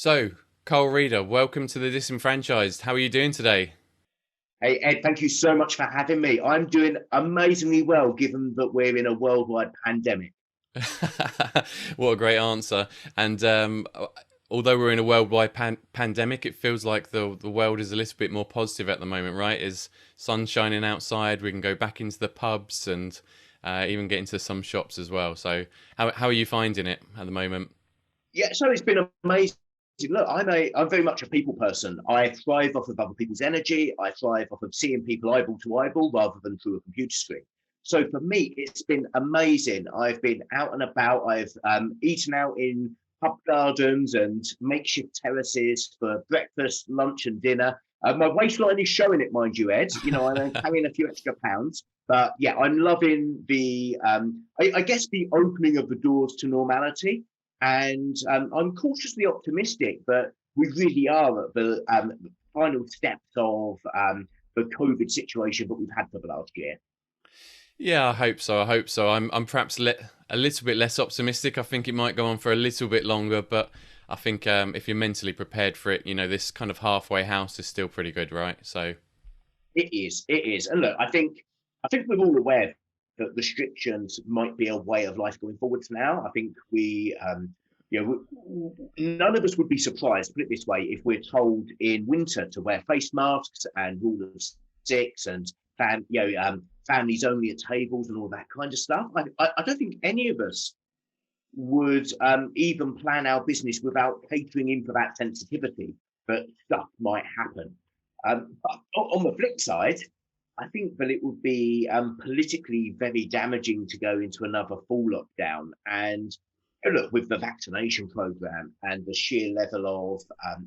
So, Carl Reader, welcome to the Disenfranchised. How are you doing today? Hey, Ed, thank you so much for having me. I'm doing amazingly well given that we're in a worldwide pandemic. What a great answer. And although we're in a worldwide pandemic, it feels like the world is a little bit more positive at the moment, right? Is sun shining outside, we can go back into the pubs and even get into some shops as well. So, how are you finding it at the moment? Yeah, so it's been amazing. Look, I'm very much a people person. I thrive off of other people's energy. I thrive off of seeing people eyeball to eyeball rather than through a computer screen. So for me, it's been amazing. I've been out and about. I've eaten out in pub gardens and makeshift terraces for breakfast, lunch, and dinner. My waistline is showing it, mind you, Ed. You know, I'm carrying a few extra pounds, but yeah, I'm loving I guess, the opening of the doors to normality. And I'm cautiously optimistic that we really are at the final steps of the COVID situation that we've had for the last year. Yeah, I hope so. I hope so. I'm perhaps a little bit less optimistic. I think it might go on for a little bit longer, but I think if you're mentally prepared for it, this kind of halfway house is still pretty good, right? So It is. And look, I think we're all aware that restrictions might be a way of life going forwards now. I think none of us would be surprised, put it this way, if we're told in winter to wear face masks and rule of six and families only at tables and all that kind of stuff. I don't think any of us would even plan our business without catering in for that sensitivity, but stuff might happen. But on the flip side, I think that it would be politically very damaging to go into another full lockdown. And look, with the vaccination program and the sheer level of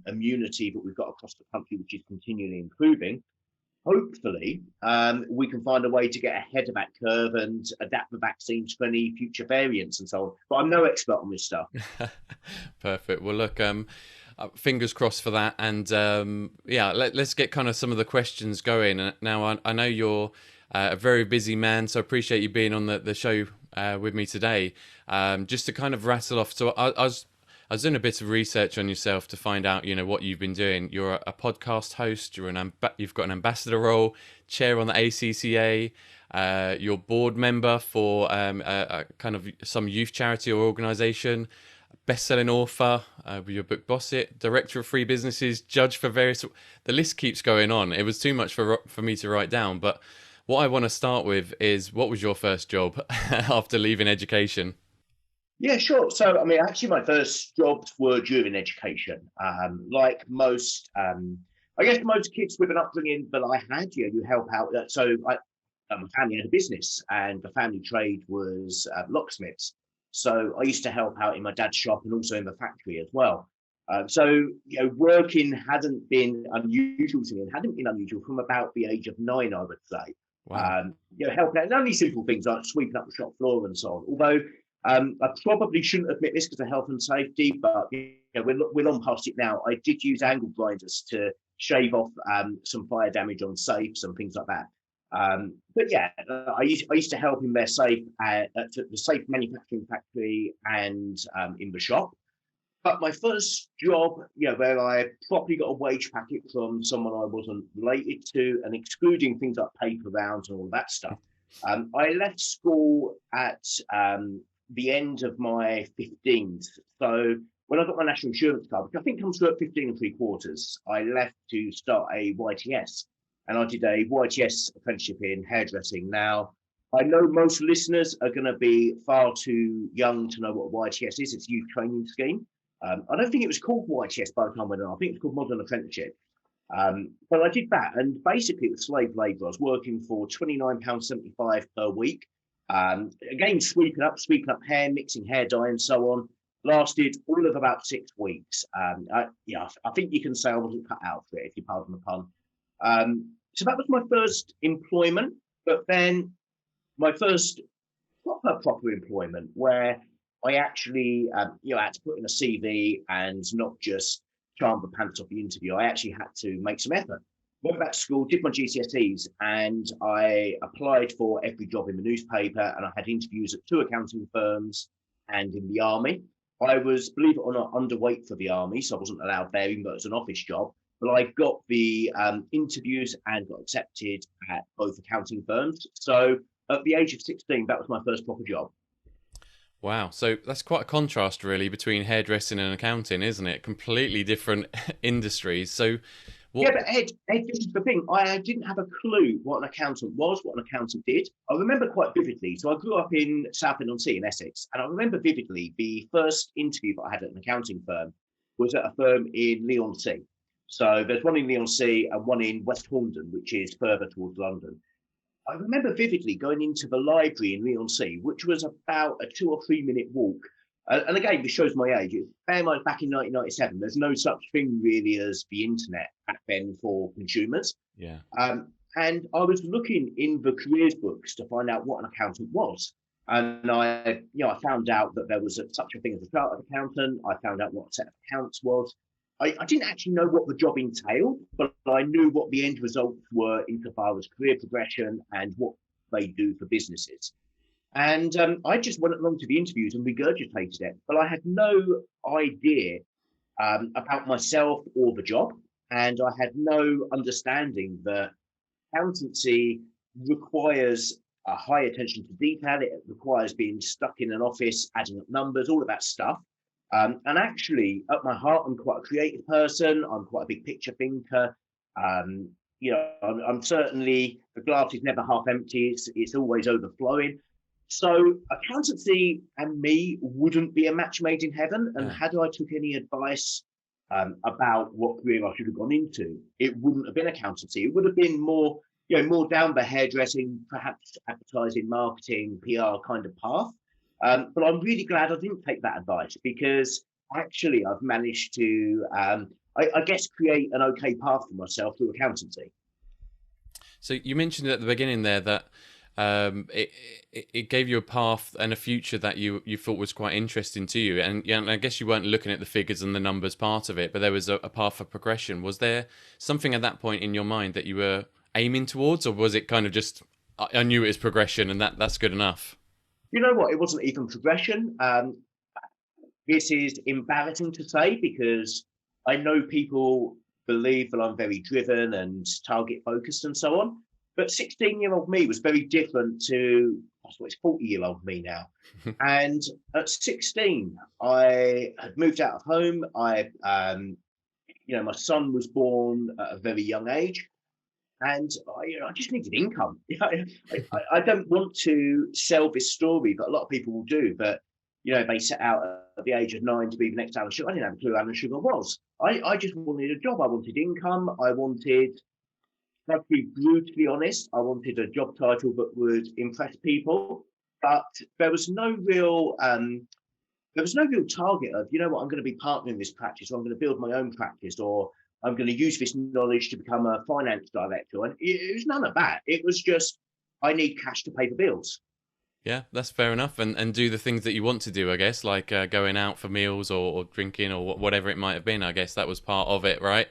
immunity that we've got across the country, which is continually improving, hopefully we can find a way to get ahead of that curve and adapt the vaccines for any future variants and so on. But I'm no expert on this stuff. perfect. Well, look, fingers crossed for that. And yeah, let's get kind of some of the questions going. Now, I know you're a very busy man, so I appreciate you being on the show with me today. Just to kind of rattle off. So I was doing a bit of research on yourself to find out, what you've been doing. You're a podcast host. You've got an ambassador role, chair on the ACCA. You're board member for a kind of some youth charity or organisation. Best-selling author with your book Boss It, director of free businesses, judge for various. The list keeps going on. It was too much for me to write down. But what I want to start with is, what was your first job after leaving education? Yeah, sure. So, I mean, actually, my first jobs were during education. Like most, I guess most kids with an upbringing that I had, you help out. My family had a business, and the family trade was locksmiths. So I used to help out in my dad's shop and also in the factory as well. Working hadn't been unusual to me, and hadn't been unusual from about the age of 9, I would say. Wow. Helping out, and only simple things like sweeping up the shop floor and so on. Although I probably shouldn't admit this because of health and safety, but we're on past it now. I did use angle grinders to shave off some fire damage on safes and things like that. But yeah, I used to help in their safe at the safe manufacturing factory and in the shop. But my first job, where I properly got a wage packet from someone I wasn't related to, and excluding things like paper rounds and all that stuff, I left school at the end of my 15th. So when I got my national insurance card, which I think comes through at 15 and three quarters, I left to start a YTS. And I did a YTS apprenticeship in hairdressing. Now, I know most listeners are going to be far too young to know what YTS is. It's a youth training scheme. I don't think it was called YTS by the time I went on. I think it was called Modern Apprenticeship. But I did that, and basically it was slave labour. I was working for £29.75 per week. Again, sweeping up hair, mixing hair dye, and so on. Lasted all of about 6 weeks. I think you can say I wasn't cut out for it, if you pardon the pun. So that was my first employment, but then my first proper employment where I actually, had to put in a CV and not just charm the pants off the interview. I actually had to make some effort. Went back to school, did my GCSEs, and I applied for every job in the newspaper. And I had interviews at 2 accounting firms and in the army. I was, believe it or not, underweight for the army, so I wasn't allowed there, even though it was an office job. But I got the interviews and got accepted at both accounting firms. So at the age of 16, that was my first proper job. Wow. So that's quite a contrast, really, between hairdressing and accounting, isn't it? Completely different industries. So, Yeah, what? but Ed, this is the thing. I didn't have a clue what an accountant was, what an accountant did. I remember quite vividly. So I grew up in Southend-on-Sea in Essex, and I remember vividly the first interview that I had at an accounting firm was at a firm in Leigh-on-Sea. So there's one in Leigh-on-Sea and one in West Horndon, which is further towards London. I remember vividly going into the library in Leigh-on-Sea, which was about a 2 or 3 minute walk. And again, this shows my age. Bear in mind, back in 1997, there's no such thing really as the internet back then for consumers. Yeah. And I was looking in the careers books to find out what an accountant was. And I found out that there was such a thing as a chartered accountant. I found out what a set of accounts was. I didn't actually know what the job entailed, but I knew what the end results were insofar as career progression and what they do for businesses. And I just went along to the interviews and regurgitated it, but I had no idea about myself or the job. And I had no understanding that accountancy requires a high attention to detail. It requires being stuck in an office, adding up numbers, all of that stuff. And actually, at my heart, I'm quite a creative person. I'm quite a big picture thinker. I'm certainly, the glass is never half empty. It's always overflowing. So accountancy and me wouldn't be a match made in heaven. And had I took any advice about what career I should have gone into, it wouldn't have been accountancy. It would have been more, more down the hairdressing, perhaps advertising, marketing, PR kind of path. But I'm really glad I didn't take that advice, because actually I've managed to, I guess, create an okay path for myself through accountancy. So you mentioned at the beginning there that it gave you a path and a future that you thought was quite interesting to you, and I guess you weren't looking at the figures and the numbers part of it, but there was a path for progression. Was there something at that point in your mind that you were aiming towards, or was it kind of just, I knew it was progression and that's good enough? You know what? It wasn't even progression. This is embarrassing to say, because I know people believe that I'm very driven and target focused and so on. But 16-year-old me was very different to, I suppose, 40-year-old me now. And at 16, I had moved out of home. My son was born at a very young age. And I just needed income. I don't want to sell this story, but a lot of people will do. But they set out at the age of 9 to be the next Alan Sugar. I didn't have a clue who Alan Sugar was. I just wanted a job. I wanted income. I wanted, to be brutally honest, I wanted a job title that would impress people. But there was no real target of, I'm going to be partnering in this practice, or I'm going to build my own practice, or I'm going to use this knowledge to become a finance director. And it was none of that. It was just, I need cash to pay the bills. Yeah, that's fair enough. And do the things that you want to do, I guess, like going out for meals or drinking or whatever it might have been. I guess that was part of it, right?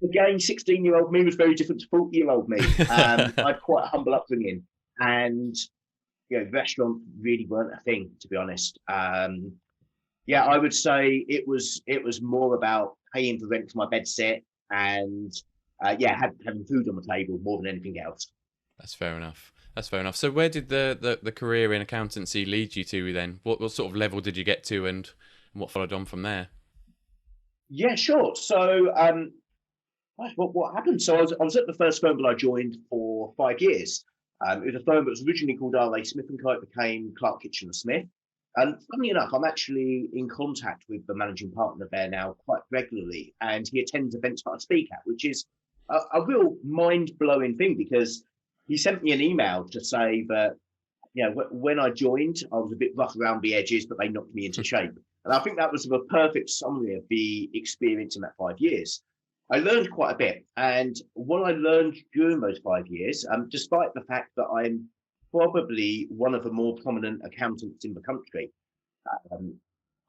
Again, 16-year-old me was very different to 40-year-old me. I had quite a humble upbringing, and restaurants really weren't a thing, to be honest. I would say it was more about paying for rent for my bed set and having food on the table more than anything else. That's fair enough. That's fair enough. So where did the career in accountancy lead you to then? What sort of level did you get to, and what followed on from there? Yeah, sure. So what happened? So I was at the first firm that I joined for 5 years. It was a firm that was originally called R.A. Smith & Co. It became Clark Kitchen and Smith. And funnily enough, I'm actually in contact with the managing partner there now quite regularly, and he attends events that I speak at, which is a real mind-blowing thing, because he sent me an email to say that, when I joined, I was a bit rough around the edges, but they knocked me into shape. And I think that was the perfect summary of the experience in that 5 years. I learned quite a bit. And what I learned during those 5 years, despite the fact that I'm probably one of the more prominent accountants in the country,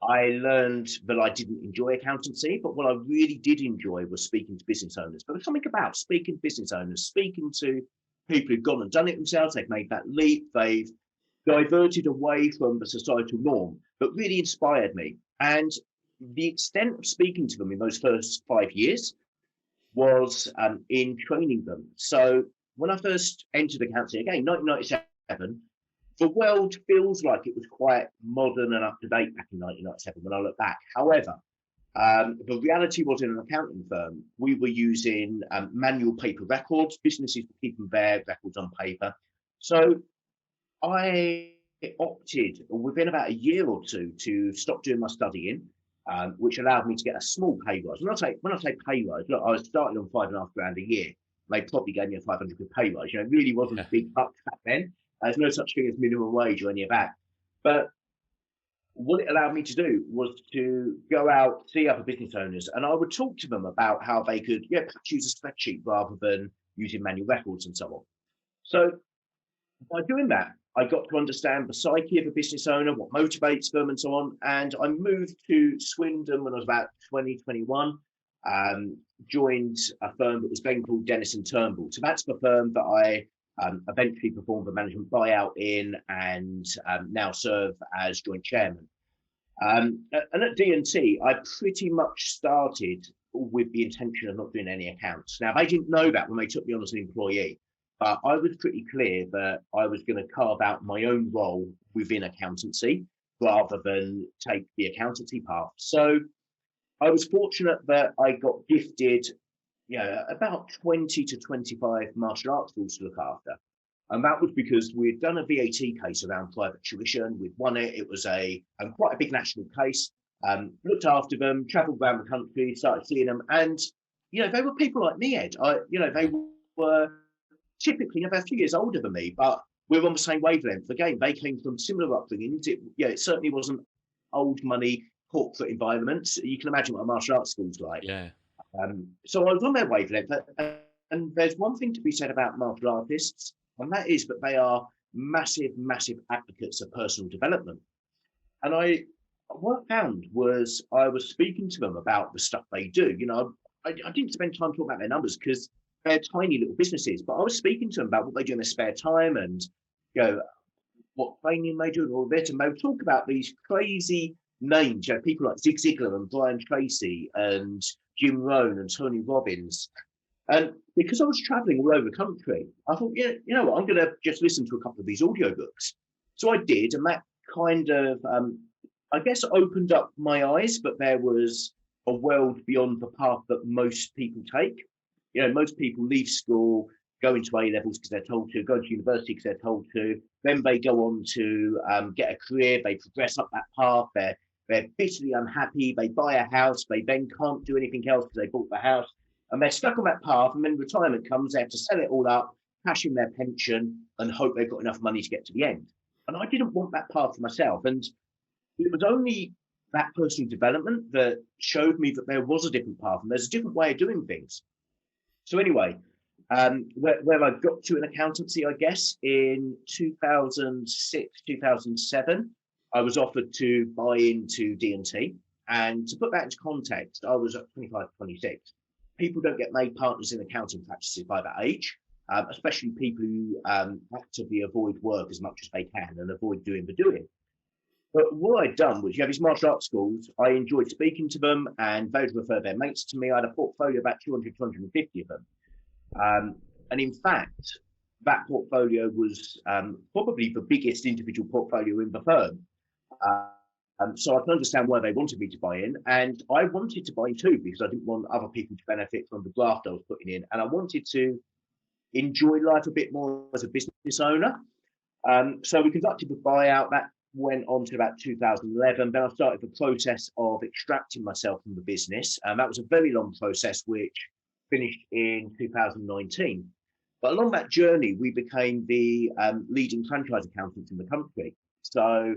I learned that I didn't enjoy accountancy, but what I really did enjoy was speaking to business owners. But there's something about speaking to business owners, speaking to people who've gone and done it themselves. They've made that leap. They've diverted away from the societal norm. but really inspired me. And the extent of speaking to them in those first 5 years was in training them. So when I first entered accounting, again, 1997, the world feels like it was quite modern and up to date back in 1997 when I look back. However, the reality was in an accounting firm, we were using manual paper records. Businesses were keeping their records on paper. So I opted within about a year or two to stop doing my studying, which allowed me to get a small pay rise. When I say pay rise, look, I was starting on 5.5 grand a year. They probably gave me a 500 quid pay rise. You know, it really wasn't Yeah. big bucks back then. There's no such thing as minimum wage or any of that. But what it allowed me to do was to go out, see other business owners, and I would talk to them about how they could, perhaps use a spreadsheet rather than using manual records and so on. So by doing that, I got to understand the psyche of a business owner, what motivates them, and so on. And I moved to Swindon when I was about 2021. Joined a firm that was then called Dennis and Turnbull. So that's the firm that I eventually performed the management buyout in, and now serve as joint chairman. And at D&T, I pretty much started with the intention of not doing any accounts. Now, they didn't know that when they took me on as an employee, but I was pretty clear that I was going to carve out my own role within accountancy rather than take the accountancy path. So I was fortunate that I got gifted, about 20 to 25 martial arts schools to look after. And that was because we'd done a VAT case around private tuition. We'd won it. It was quite a big national case. Looked after them, travelled around the country, started seeing them. And, they were people like me, Ed. They were typically about a few years older than me, but we were on the same wavelength. Again, they came from similar upbringings. It certainly wasn't old money corporate environments. You can imagine what a martial arts school's like. Yeah. So I was on their wavelength. And there's one thing to be said about martial artists, and that is that they are massive, massive advocates of personal development. And what I found was I was speaking to them about the stuff they do. I didn't spend time talking about their numbers because they're tiny little businesses, but I was speaking to them about what they do in their spare time and, what training they do and all this. And they would talk about these crazy names, people like Zig Ziglar and Brian Tracy and Jim Rohn and Tony Robbins. And because I was traveling all over the country, I thought, what, I'm going to just listen to a couple of these audiobooks. So I did, and that kind of, I guess, opened up my eyes, but there was a world beyond the path that most people take. Most people leave school, go into A-levels because they're told to, go to university because they're told to, then they go on to get a career, they progress up that path, they're bitterly unhappy, they buy a house, they then can't do anything else because they bought the house, and they're stuck on that path, and then retirement comes, they have to sell it all up, cash in their pension, and hope they've got enough money to get to the end. And I didn't want that path for myself, and it was only that personal development that showed me that there was a different path, and there's a different way of doing things. So anyway, where I got to in accountancy, I guess, in 2006, 2007, I was offered to buy into D&T. And to put that into context, I was at 25, 26. People don't get made partners in accounting practices by that age, especially people who actively avoid work as much as they can and avoid doing the doing. But what I'd done was, these martial arts schools, I enjoyed speaking to them, and they'd refer their mates to me. I had a portfolio of about 200, 250 of them. And in fact, that portfolio was probably the biggest individual portfolio in the firm. So I can understand why they wanted me to buy in. And I wanted to buy in too, because I didn't want other people to benefit from the graft I was putting in. And I wanted to enjoy life a bit more as a business owner. So we conducted the buyout. That went on to about 2011. Then I started the process of extracting myself from the business. And that was a very long process, which finished in 2019. But along that journey, we became the leading franchise accountants in the country. So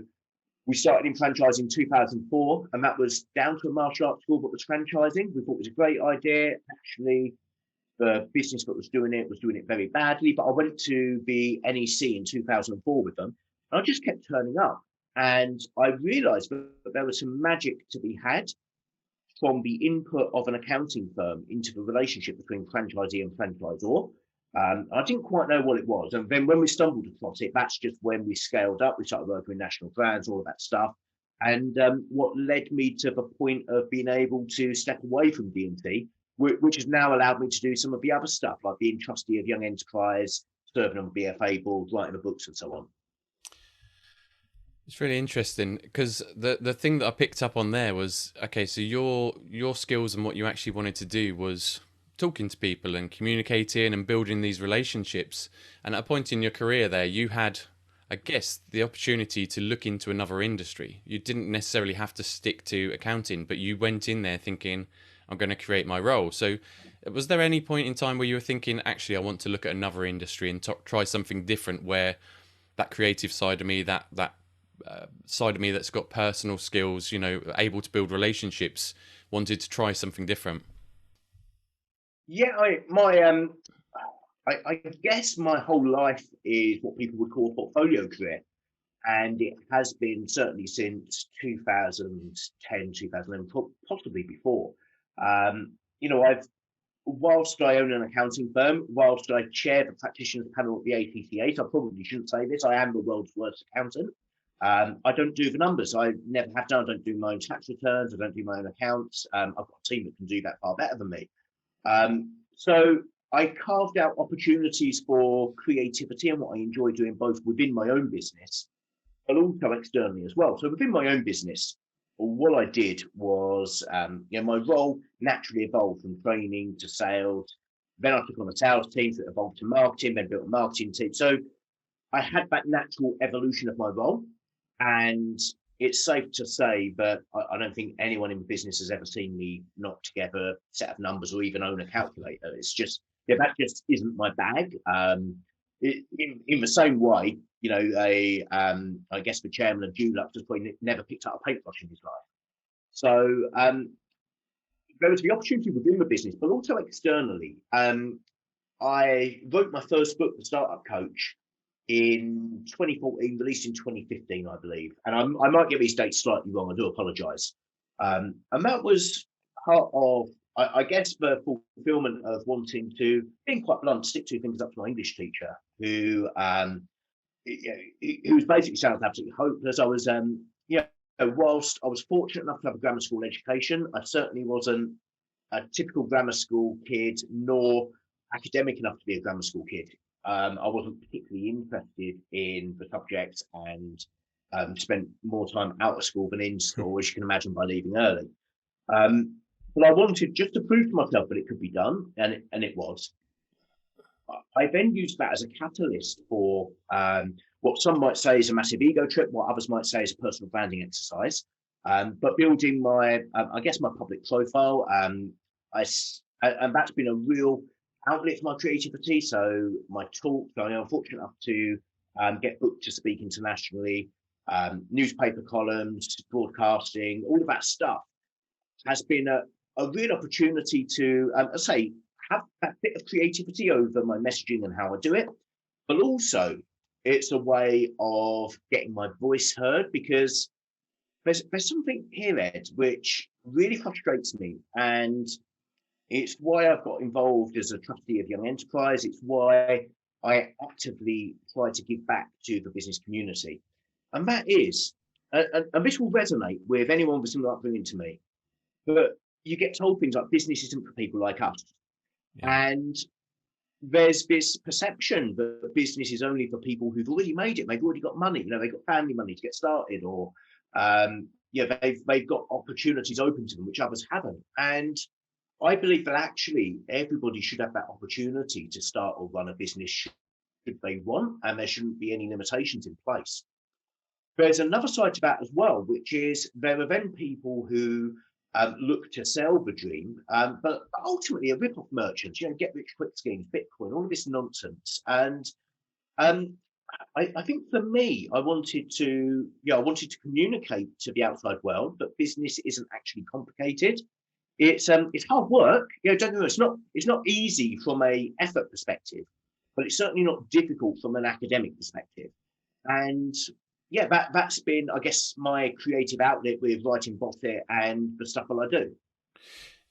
we started in franchise in 2004, and that was down to a martial arts school that was franchising. We thought it was a great idea. Actually, the business that was doing it very badly. But I went to the NEC in 2004 with them, and I just kept turning up. And I realized that there was some magic to be had from the input of an accounting firm into the relationship between franchisee and franchisor. I didn't quite know what it was. And then when we stumbled across it, that's just when we scaled up. We started working with national brands, all of that stuff. And what led me to the point of being able to step away from D&T, which has now allowed me to do some of the other stuff, like being trustee of young enterprise, serving on BFA boards, writing the books, and so on. It's really interesting because the thing that I picked up on there was, okay, so your skills and what you actually wanted to do was talking to people and communicating and building these relationships. And at a point in your career there, you had, I guess, the opportunity to look into another industry. You didn't necessarily have to stick to accounting, but you went in there thinking, I'm going to create my role. So was there any point in time where you were thinking, actually, I want to look at another industry and try something different, where that creative side of me, that side of me that's got personal skills, able to build relationships, wanted to try something different? Yeah, I guess my whole life is what people would call a portfolio career. And it has been certainly since 2010, 2011, possibly before. I've whilst I own an accounting firm, whilst I chair the practitioners panel at the ACCA, so I probably shouldn't say this, I am the world's worst accountant. I don't do the numbers. I never have done. I don't do my own tax returns. I don't do my own accounts. I've got a team that can do that far better than me. So I carved out opportunities for creativity and what I enjoy doing both within my own business, but also externally as well. So within my own business, what I did was, my role naturally evolved from training to sales. Then I took on a sales team that evolved to marketing, then built a marketing team. So I had that natural evolution of my role. And it's safe to say that I don't think anyone in business has ever seen me knock together a set of numbers or even own a calculator. It's just, that just isn't my bag. In the same way, I guess the chairman of Dulux has probably never picked up a paintbrush in his life. So there was the opportunity within the business, but also externally. I wrote my first book, The Startup Coach, in 2014, released in 2015, I believe. And I might get these dates slightly wrong. I do apologise. And that was part of, I guess, the fulfillment of wanting to, being quite blunt, stick two fingers up to my English teacher, who was basically sounds absolutely hopeless. I was, whilst I was fortunate enough to have a grammar school education, I certainly wasn't a typical grammar school kid, nor academic enough to be a grammar school kid. I wasn't particularly interested in the subject and spent more time out of school than in school, as you can imagine by leaving early. But I wanted just to prove to myself that it could be done, and it was. I then used that as a catalyst for what some might say is a massive ego trip, what others might say is a personal branding exercise. But building my, I guess, my public profile, and that's been a real outlet for my creativity. So my talk, I'm fortunate enough to get booked to speak internationally, newspaper columns, broadcasting, all of that stuff has been a real opportunity to, have that bit of creativity over my messaging and how I do it. But also, it's a way of getting my voice heard, because there's something here, Ed, which really frustrates me. And it's why I've got involved as a trustee of Young Enterprise. It's why I actively try to give back to the business community. And that is, and this will resonate with anyone with similar upbringing to me, but you get told things like business isn't for people like us. Yeah. And there's this perception that business is only for people who've already made it. They've already got money, they've got family money to get started, or they've got opportunities open to them, which others haven't. And I believe that actually everybody should have that opportunity to start or run a business should they want, and there shouldn't be any limitations in place. There's another side to that as well, which is there are then people who look to sell the dream, but ultimately are rip-off merchants, get rich quick schemes, Bitcoin, all of this nonsense. And I think for me, I wanted to communicate to the outside world that business isn't actually complicated. It's hard work. Don't get me wrong, it's not easy from a effort perspective, but it's certainly not difficult from an academic perspective. And that's been, I guess, my creative outlet with writing Boss It and the stuff that I do.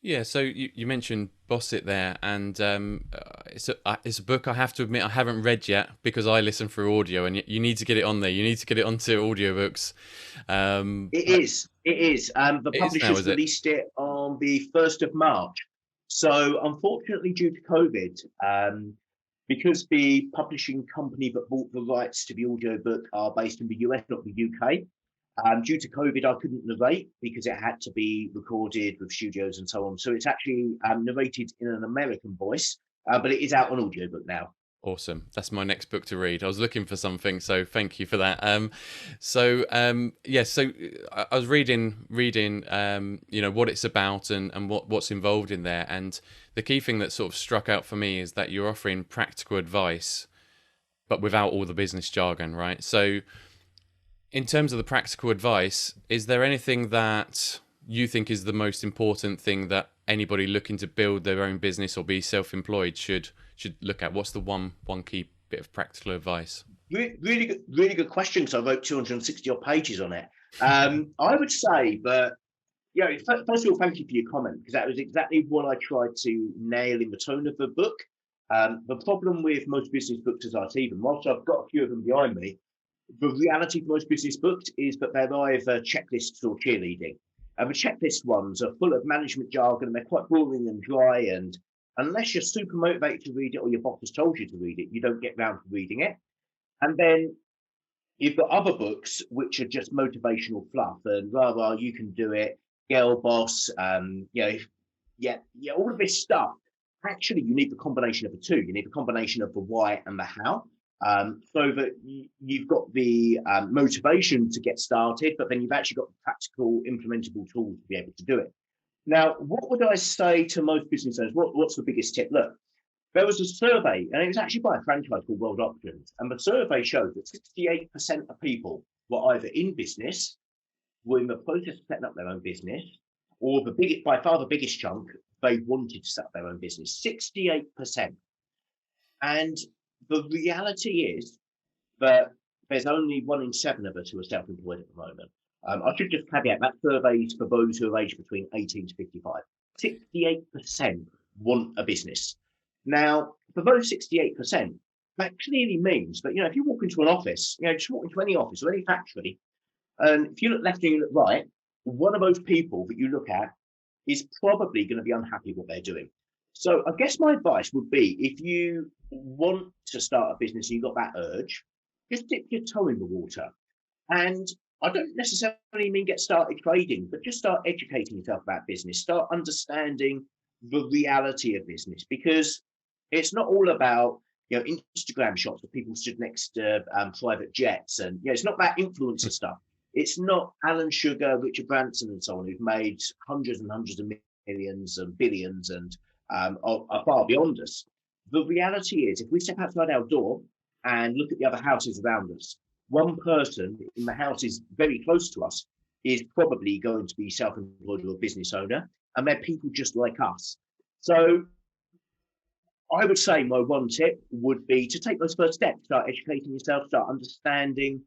Yeah, so you mentioned Boss It there, and it's a book I have to admit I haven't read yet because I listen through audio, and you need to get it on there. You need to get it onto audiobooks. It But is. It is. The it is now, publishers is it? released it on the 1st of March. So, unfortunately, due to COVID, because the publishing company that bought the rights to the audiobook are based in the US, not the UK, due to COVID, I couldn't narrate because it had to be recorded with studios and so on. So, it's actually narrated in an American voice, but it is out on audiobook now. Awesome. That's my next book to read. I was looking for something, so thank you for that. Yeah, so I was reading, what it's about and what's involved in there. And the key thing that sort of struck out for me is that you're offering practical advice, but without all the business jargon, right? So, in terms of the practical advice, is there anything that you think is the most important thing that anybody looking to build their own business or be self-employed should look at? What's the one key bit of practical advice? Really good question because I wrote 260 odd pages on it. I would say that, first of all, thank you for your comment because that was exactly what I tried to nail in the tone of the book. The problem with most business books, as I see them, whilst I've got a few of them behind me, the reality of most business books is that they're either checklists or cheerleading. And the checklist ones are full of management jargon and they're quite boring and dry. And unless you're super motivated to read it or your boss has told you to read it, you don't get round to reading it. And then you've got other books which are just motivational fluff and rah rah, you can do it, girl boss, all of this stuff. Actually, you need the combination of the two. You need the combination of the why and the how, so that you've got the motivation to get started, but then you've actually got the practical, implementable tools to be able to do it. Now, what would I say to most business owners? What's the biggest tip? Look, there was a survey, and it was actually by a franchise called World Options, and the survey showed that 68% of people were either in business, were in the process of setting up their own business, or by far the biggest chunk, they wanted to set up their own business. 68%. And the reality is that there's only 1 in 7 of us who are self-employed at the moment. I should just caveat that survey is for those who are aged between 18 to 55. 68% want a business. Now, for those 68%, that clearly means that, if you walk into an office, just walk into any office or any factory, and if you look left and you look right, one of those people that you look at is probably going to be unhappy with what they're doing. So I guess my advice would be if you want to start a business and you've got that urge, just dip your toe in the water. And I don't necessarily mean get started trading, but just start educating yourself about business, start understanding the reality of business, because it's not all about Instagram shots of people stood next to private jets, and it's not about influencer stuff. It's not Alan Sugar, Richard Branson, and so on, who've made hundreds and hundreds of millions and billions and are far beyond us. The reality is, if we step outside our door and look at the other houses around us, one person in the houses very close to us is probably going to be self-employed or a business owner, and they're people just like us. So I would say my one tip would be to take those first steps, start educating yourself, start understanding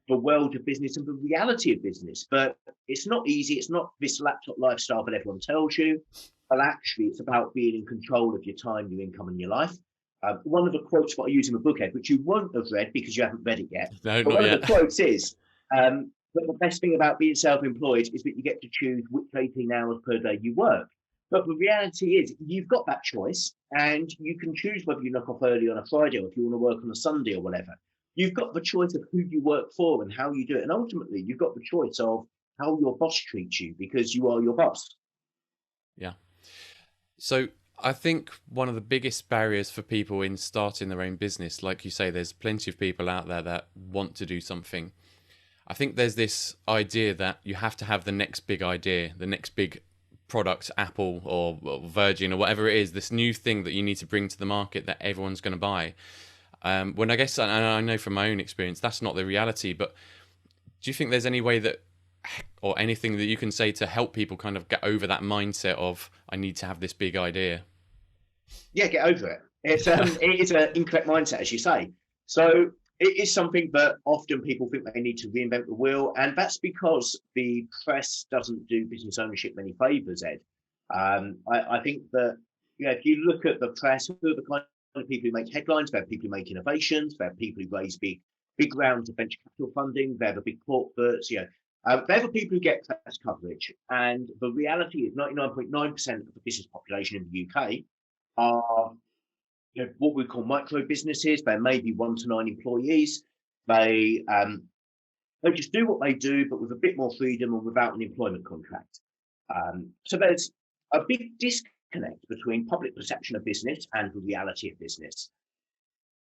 the world of business and the reality of business. But it's not easy. It's not this laptop lifestyle that everyone tells you. But actually, it's about being in control of your time, your income, and your life. One of the quotes that I use in the book, Ed, which you won't have read because you haven't read it yet, No, but not one yet. of the quotes is, that the best thing about being self-employed is that you get to choose which 18 hours per day you work. But the reality is you've got that choice and you can choose whether you knock off early on a Friday or if you want to work on a Sunday or whatever. You've got the choice of who you work for and how you do it. And ultimately, you've got the choice of how your boss treats you because you are your boss. Yeah. So I think one of the biggest barriers for people in starting their own business, like you say, there's plenty of people out there that want to do something. I think there's this idea that you have to have the next big idea, the next big product, Apple or Virgin or whatever it is, this new thing that you need to bring to the market that everyone's going to buy. When I guess, and I know from my own experience, that's not the reality, but do you think there's any way that, or anything that you can say to help people kind of get over that mindset of, I need to have this big idea? Yeah, get over it. It is an incorrect mindset, as you say. So it is something that often people think they need to reinvent the wheel, and that's because the press doesn't do business ownership many favors, Ed. I think that, if you look at the press, who are the kind of people who make headlines? They're people who make innovations. They're people who raise big rounds of venture capital funding. They're the big corporates. They're the people who get press coverage. And the reality is, 99.9% of the business population in the UK are, what we call micro businesses. They may be 1 to 9 employees. They just do what they do, but with a bit more freedom and without an employment contract. So there's a big disconnect between public perception of business and the reality of business.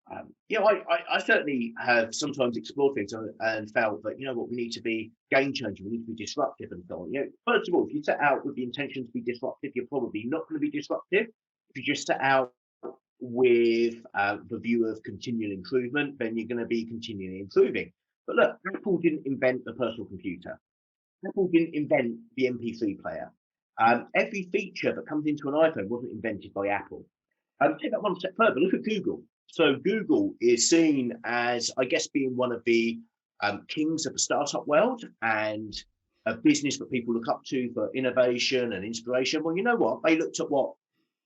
I certainly have sometimes explored things and felt that, what, we need to be game changing, we need to be disruptive and so on. First of all, if you set out with the intention to be disruptive, you're probably not going to be disruptive. If you just set out with the view of continual improvement, then you're going to be continually improving. But look, Apple didn't invent the personal computer. Apple didn't invent the MP3 player. Every feature that comes into an iPhone wasn't invented by Apple. Take that one step further. Look at Google. So Google is seen as, I guess, being one of the kings of the startup world and a business that people look up to for innovation and inspiration. Well, you know what? They looked at what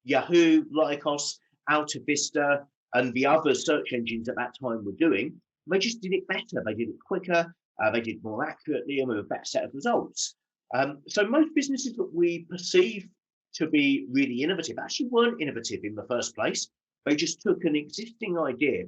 Yahoo, Lycos, Alta Vista, and the other search engines at that time were doing. They just did it better. They did it quicker. They did it more accurately and with a better set of results. So most businesses that we perceive to be really innovative actually weren't innovative in the first place. They just took an existing idea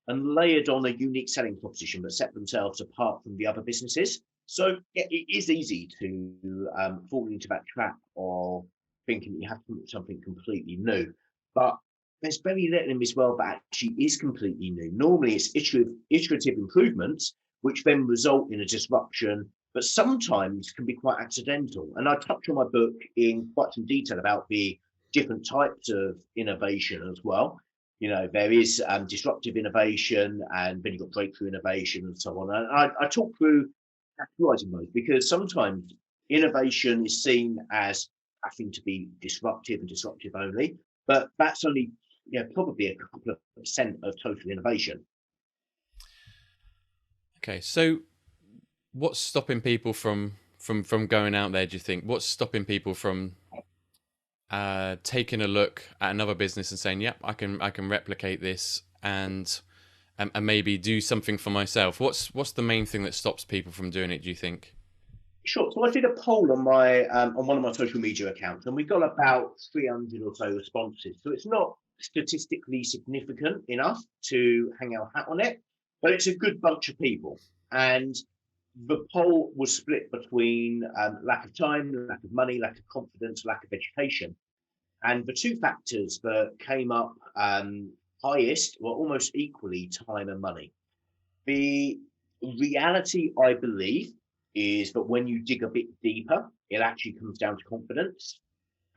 and layered on a unique selling proposition that set themselves apart from the other businesses. So it is easy to fall into that trap of thinking that you have to do something completely new. But there's very little in this world that actually is completely new. Normally, it's iterative improvements, which then result in a disruption, but sometimes can be quite accidental. And I touch on my book in quite some detail about the different types of innovation as well. There is disruptive innovation, and then you've got breakthrough innovation and so on. And I talk through categorizing those because sometimes innovation is seen as having to be disruptive and disruptive only, but that's only probably a couple of percent of total innovation. Okay, so what's stopping people from going out there, do you think? What's stopping people from taking a look at another business and saying, yep, I can replicate this and maybe do something for myself? What's the main thing that stops people from doing it, do you think? Sure. So I did a poll on one of my social media accounts, and we got about 300 or so responses. So it's not statistically significant enough to hang our hat on it, but it's a good bunch of people. And the poll was split between lack of time, lack of money, lack of confidence, lack of education. And the two factors that came up highest were almost equally time and money. The reality, I believe, is that when you dig a bit deeper, it actually comes down to confidence.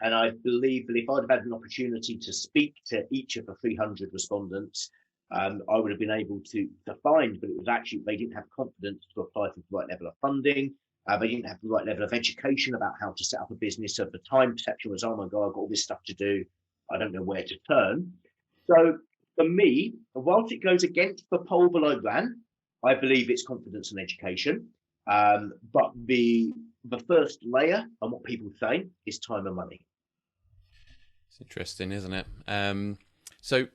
And I believe that if I'd have had an opportunity to speak to each of the 300 respondents, I would have been able to find that it was actually they didn't have confidence to apply for the right level of funding. They didn't have the right level of education about how to set up a business. So the time perception was, oh my God, I've got all this stuff to do. I don't know where to turn. So for me, whilst it goes against the poll that I ran, I believe it's confidence and education. But the first layer on what people say is time and money. It's interesting, isn't it? So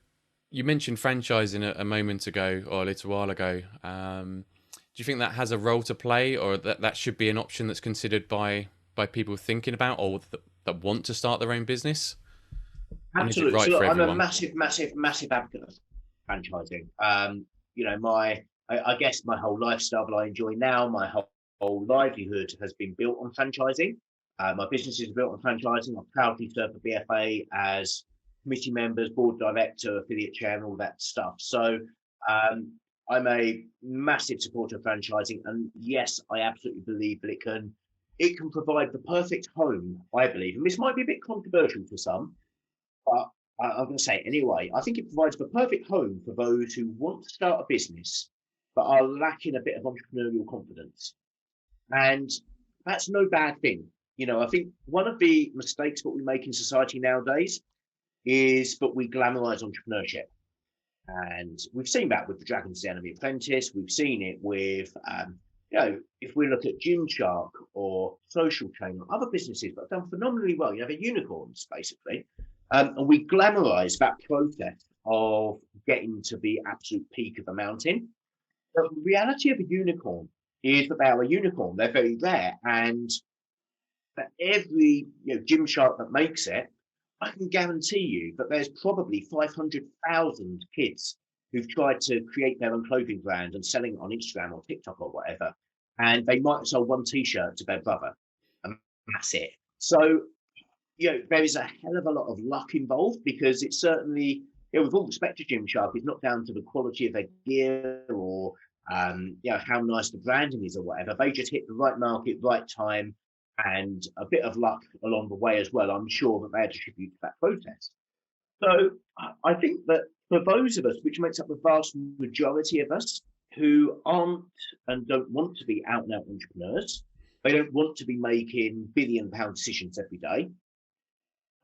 you mentioned franchising a moment ago or a little while ago. Do you think that has a role to play, or that should be an option that's considered by people thinking about or that want to start their own business? Absolutely. Right, so look, for I'm everyone? a massive advocate of franchising. I guess my whole lifestyle that I enjoy now, my whole livelihood has been built on franchising. My business is built on franchising. I proudly serve the BFA as committee members, board director, affiliate chair, and all that stuff. So I'm a massive supporter of franchising, and yes, I absolutely believe that it can provide the perfect home. I believe, and this might be a bit controversial for some, but I'm going to say it anyway. I think it provides the perfect home for those who want to start a business but are lacking a bit of entrepreneurial confidence, and that's no bad thing. I think one of the mistakes that we make in society nowadays is that we glamorize entrepreneurship. And we've seen that with the Dragon's Den and the Apprentice. We've seen it with if we look at Gymshark or Social Chain or other businesses that have done phenomenally well, they're unicorns basically, and we glamorize that process of getting to the absolute peak of the mountain. But the reality of a unicorn is that they are a unicorn. They're very rare, and for every Gymshark that makes it, I can guarantee you that there's probably 500,000 kids who've tried to create their own clothing brand and selling it on Instagram or TikTok or whatever, and they might have sold one T-shirt to their brother, and that's it. So there is a hell of a lot of luck involved, because it's certainly, with all respect to Gymshark, it's not down to the quality of their gear or how nice the branding is or whatever. They just hit the right market, right time, and a bit of luck along the way as well. I'm sure that they attribute to that process. So I think that for those of us, which makes up the vast majority of us, who aren't and don't want to be out and out entrepreneurs, they don't want to be making £1 billion decisions every day.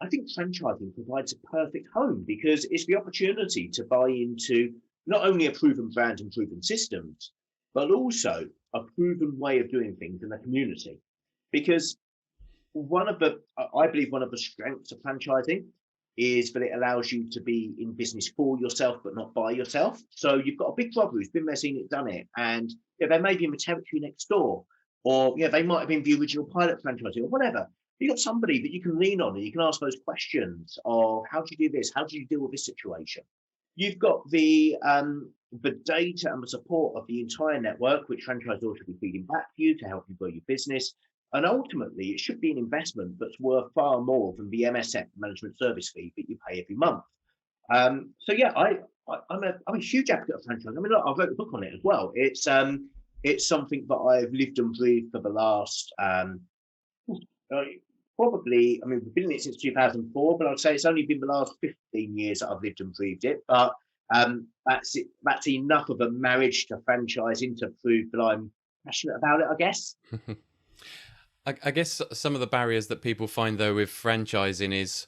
I think franchising provides a perfect home, because it's the opportunity to buy into not only a proven brand and proven systems, but also a proven way of doing things in the community. Because I believe one of the strengths of franchising is that it allows you to be in business for yourself, but not by yourself. So you've got a big brother who's been there, seen it, done it, and they may be in the territory next door, or they might have been the original pilot franchisee or whatever. You've got somebody that you can lean on, and you can ask those questions of how do you do this, how do you deal with this situation. You've got the data and the support of the entire network, which franchisors should be feeding back to you to help you grow your business. And ultimately, it should be an investment that's worth far more than the MSF management service fee that you pay every month. So yeah, I'm a huge advocate of franchising. I mean, look, I wrote a book on it as well. It's something that I've lived and breathed for the last probably, I mean, we've been in it since 2004, but I'd say it's only been the last 15 years that I've lived and breathed it. But that's it. That's enough of a marriage to franchising to prove that I'm passionate about it, I guess. I guess some of the barriers that people find though with franchising is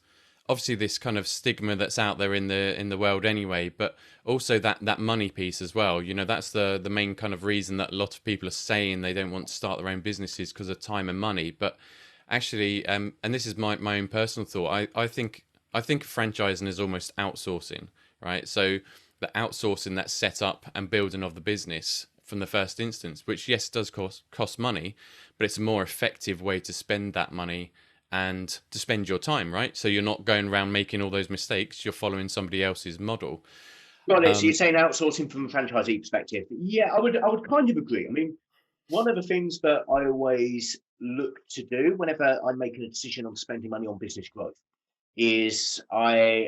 obviously this kind of stigma that's out there in the world anyway, but also that money piece as well. That's the main kind of reason that a lot of people are saying they don't want to start their own businesses, because of time and money. But actually, and this is my own personal thought, I think franchising is almost outsourcing, right? So the outsourcing that setup and building of the business from the first instance, which yes does cost money, but it's a more effective way to spend that money and to spend your time, right? So you're not going around making all those mistakes, you're following somebody else's model. So you're saying outsourcing from a franchisee perspective. Yeah, I would kind of agree. I mean, one of the things that I always look to do whenever I'm making a decision on spending money on business growth is I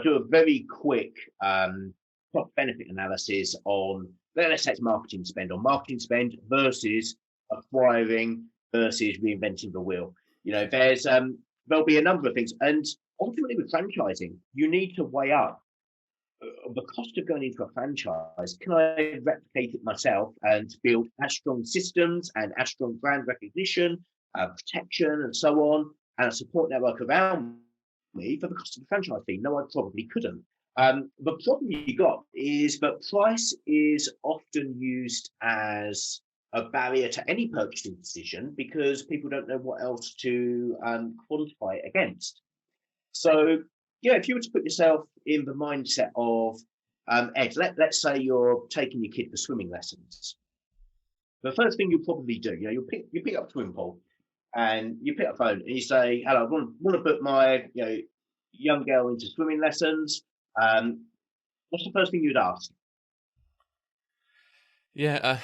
do a very quick cost benefit analysis on, let's say it's marketing spend versus acquiring versus reinventing the wheel. There'll be a number of things, and ultimately with franchising, you need to weigh up the cost of going into a franchise. Can I replicate it myself and build as strong systems and as strong brand recognition, protection, and so on, and a support network around me for the cost of the franchise fee? No, I probably couldn't. The problem you got is that price is often used as a barrier to any purchasing decision, because people don't know what else to quantify it against. So, if you were to put yourself in the mindset of, Ed, let's say you're taking your kid for swimming lessons. The first thing you'll probably do, you pick up a swimming pool and you pick up a phone and you say, hello, I want to put my young girl into swimming lessons. What's the first thing you'd ask? Yeah,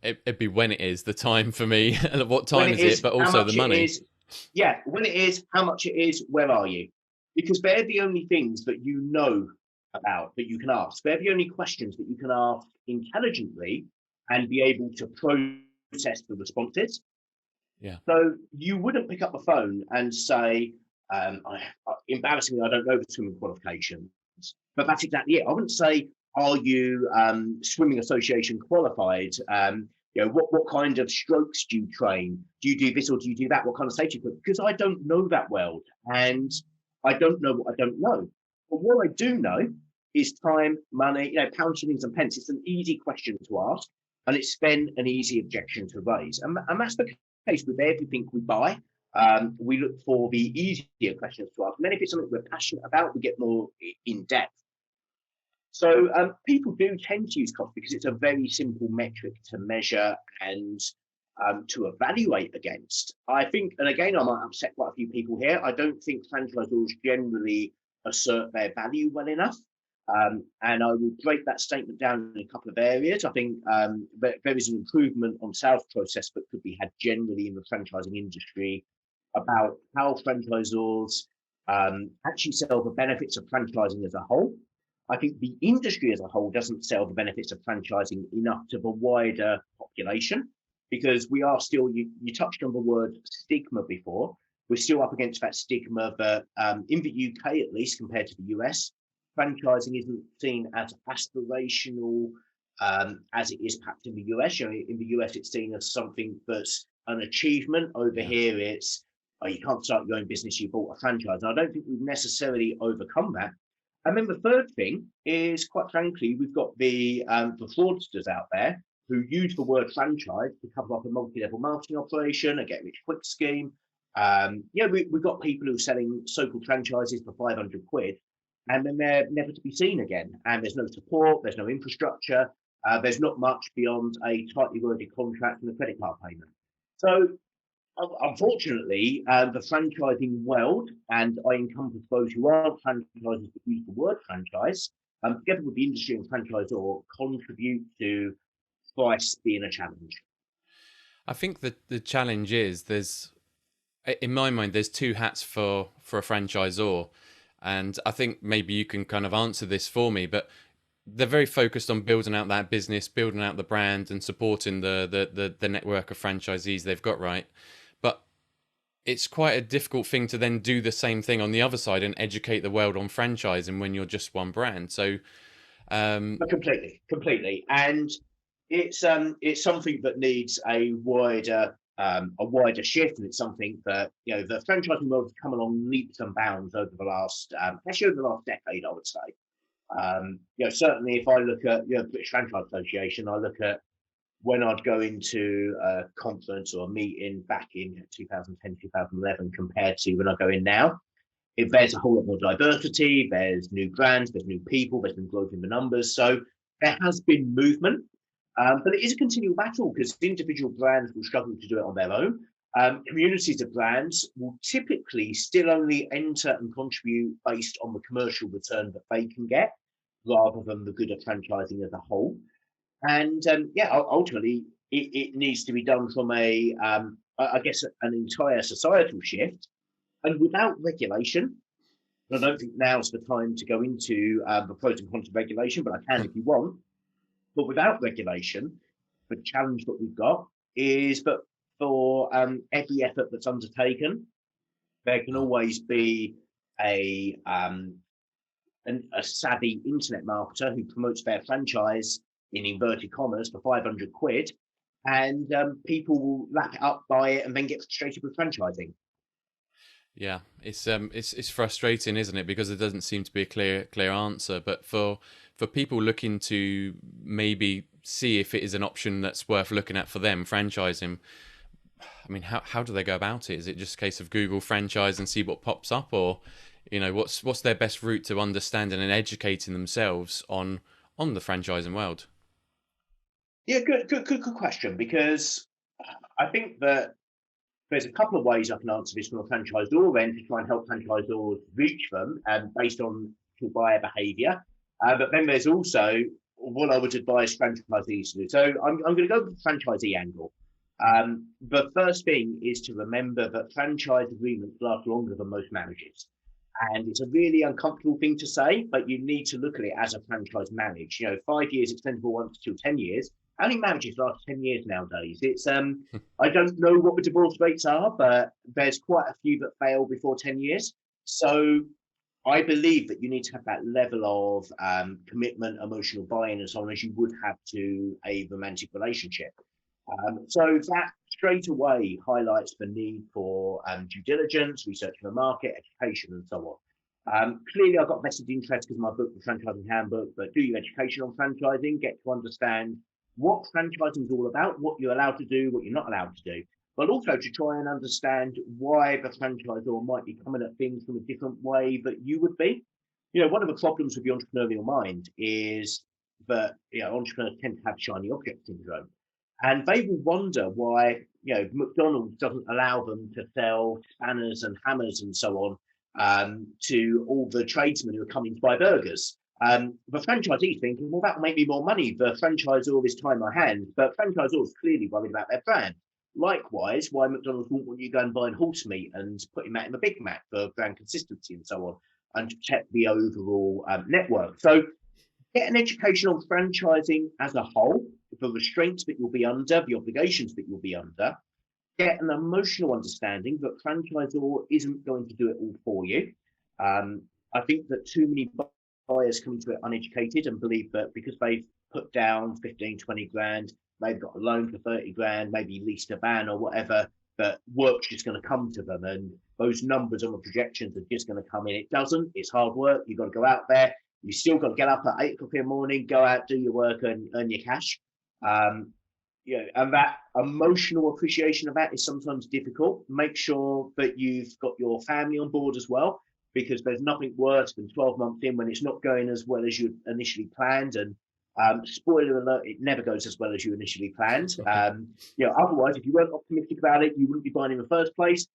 it'd be when it is, the time for me, what time is it, but also the money. When it is, how much it is, where are you? Because they're the only things that you know about that you can ask. They're the only questions that you can ask intelligently and be able to process the responses. Yeah. So you wouldn't pick up the phone and say, embarrassingly, I don't know the swimming qualifications. But that's exactly it. I wouldn't say, are you swimming association qualified? What kind of strokes do you train? Do you do this or do you do that? What kind of safety equipment? Because I don't know that world, and I don't know what I don't know. But what I do know is time, money, pounds, shillings, and pence. It's an easy question to ask, and it's then an easy objection to raise. And that's the case with everything we buy. We look for the easier questions to ask. And then if it's something we're passionate about, we get more in depth. So people do tend to use cost because it's a very simple metric to measure and to evaluate against. I think, and again, I might upset quite a few people here, I don't think franchisors generally assert their value well enough. And I will break that statement down in a couple of areas. I think there is an improvement on sales process that could be had generally in the franchising industry about how franchisors actually sell the benefits of franchising as a whole. I think the industry as a whole doesn't sell the benefits of franchising enough to the wider population, because we are still, you touched on the word stigma before, we're still up against that stigma that in the UK, at least compared to the US, franchising isn't seen as aspirational as it is perhaps in the US. You know, in the US, it's seen as something that's an achievement. Over here, it's, oh, you can't start your own business, you bought a franchise. And I don't think we've necessarily overcome that. And then the third thing is, quite frankly, we've got the fraudsters out there who use the word franchise to cover up a multi-level marketing operation, a get-rich-quick scheme. We've got people who are selling so-called franchises for 500 quid, and then they're never to be seen again. And there's no support, there's no infrastructure, there's not much beyond a tightly worded contract and a credit card payment. So unfortunately, the franchising world, and I encompass those who aren't franchisers but use the word franchise, together with the industry and franchisor, contribute to price being a challenge. I think that the challenge is in my mind, there's two hats for a franchisor, and I think maybe you can kind of answer this for me, but they're very focused on building out that business, building out the brand, and supporting the network of franchisees they've got, right? But it's quite a difficult thing to then do the same thing on the other side and educate the world on franchising when you're just one brand. So completely, and it's something that needs a wider shift, and it's something that, you know, the franchising world has come along leaps and bounds over the last decade, I would say. Certainly if I look at the British Franchise Association, I look at when I'd go into a conference or a meeting back in 2010, 2011 compared to when I go in now. There's a whole lot more diversity, there's new brands, there's new people, there's been growth in the numbers. So there has been movement, but it is a continual battle because individual brands will struggle to do it on their own. Communities of brands will typically still only enter and contribute based on the commercial return that they can get, rather than the good of franchising as a whole. And ultimately, it needs to be done from an entire societal shift, and without regulation. I don't think now's the time to go into the pros and cons of regulation, but I can if you want. But without regulation, the challenge that we've got is that for every effort that's undertaken, there can always be a savvy internet marketer who promotes their franchise in inverted commas for 500 quid, and people will lap it up, buy it, and then get frustrated with franchising. Yeah, it's frustrating, isn't it? Because there doesn't seem to be a clear answer. But for people looking to maybe see if it is an option that's worth looking at for them, franchising, I mean, how do they go about it? Is it just a case of Google franchise and see what pops up, or, you know, what's their best route to understanding and educating themselves on the franchising world? Yeah, good question, because I think that there's a couple of ways I can answer this from a franchisor end to try and help franchisors reach them, based on buyer behaviour. But then there's also what I would advise franchisees to do. So I'm going to go with the franchisee angle. The first thing is to remember that franchise agreements last longer than most marriages. And it's a really uncomfortable thing to say, but you need to look at it as a franchise marriage. You know, 5 years extendable once to 10 years. Only marriages last 10 years nowadays. It's I don't know what the divorce rates are, but there's quite a few that fail before 10 years. So I believe that you need to have that level of commitment, emotional buy-in, and so on, as you would have to a romantic relationship. So that straight away highlights the need for due diligence, researching the market, education, and so on. Clearly, I've got vested interest because of my book, The Franchising Handbook, but do your education on franchising, get to understand what franchising is all about, what you're allowed to do, what you're not allowed to do, but also to try and understand why the franchisor might be coming at things from a different way that you would be. One of the problems with the entrepreneurial mind is that entrepreneurs tend to have shiny object syndrome, and they will wonder why McDonald's doesn't allow them to sell spanners and hammers and so on to all the tradesmen who are coming to buy burgers. The franchisee thinking, well, that will make me more money. The franchisor is tying my hands, but franchisor is clearly worried about their brand. Likewise, why McDonald's won't want you going buying horse meat and putting that in the Big Mac for brand consistency and so on, and to protect the overall network. So get an education on franchising as a whole, the restraints that you'll be under, the obligations that you'll be under. Get an emotional understanding that franchisor isn't going to do it all for you. I think that too many buyers come into it uneducated and believe that because they've put down 15, 20 grand, they've got a loan for 30 grand, maybe leased a van or whatever, that work's just going to come to them. And those numbers on the projections are just going to come in. It doesn't. It's hard work. You've got to go out there. You still got to get up at 8 o'clock in the morning, go out, do your work and earn your cash. And that emotional appreciation of that is sometimes difficult. Make sure that you've got your family on board as well, because there's nothing worse than 12 months in when it's not going as well as you initially planned. And spoiler alert, it never goes as well as you initially planned. Otherwise, if you weren't optimistic about it, you wouldn't be buying in the first place.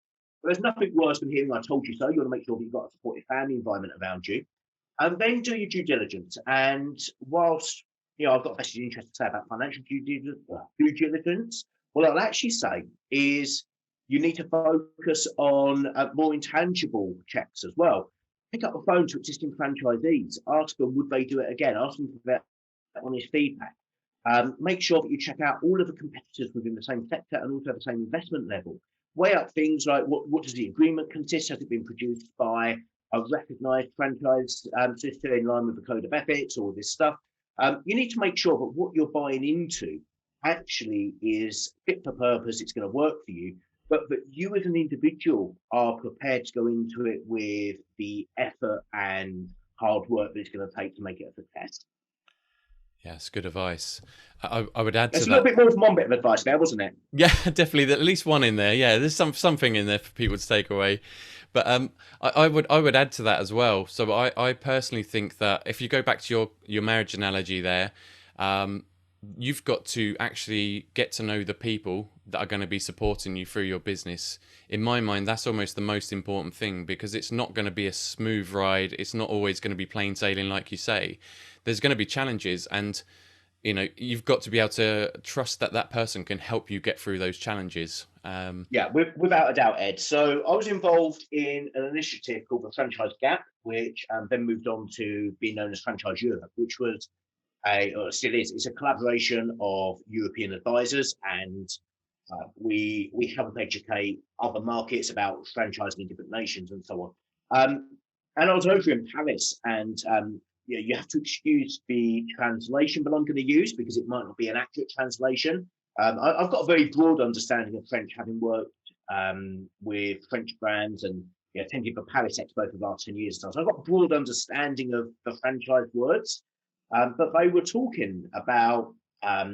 But there's nothing worse than hearing I told you so. You want to make sure that you've got a supportive family environment around you. And then do your due diligence. And whilst I've got a vested interest to say about financial due diligence, what I'll actually say is you need to focus on more intangible checks as well. Pick up the phone to existing franchisees. Ask them, would they do it again? Ask them for their honest feedback. Make sure that you check out all of the competitors within the same sector and also the same investment level. Weigh up things like what does the agreement consist? Has it been produced by a recognised franchise system in line with the code of ethics, all this stuff? You need to make sure that what you're buying into actually is fit for purpose, it's going to work for you, but that you as an individual are prepared to go into it with the effort and hard work that it's going to take to make it a success. Yes, good advice. I would add to that. There's a little bit more than one bit of advice there, wasn't it? Yeah, definitely. At least one in there. Yeah, there's something in there for people to take away. But I would add to that as well. So I personally think that if you go back to your marriage analogy there, you've got to actually get to know the people that are going to be supporting you through your business. In my mind, that's almost the most important thing, because it's not going to be a smooth ride. It's not always going to be plain sailing, like you say. There's going to be challenges, and you've got to be able to trust that that person can help you get through those challenges. Without a doubt, Ed. So I was involved in an initiative called the Franchise Gap, which then moved on to being known as Franchise Europe, which was still is. It's a collaboration of European advisors, and we help educate other markets about franchising in different nations and so on. And I was over in Paris, and you have to excuse the translation that I'm going to use because it might not be an accurate translation. I've got a very broad understanding of French, having worked with French brands and attended the Paris Expo for the last 10 years. So I've got a broad understanding of the franchise words. But they were talking about a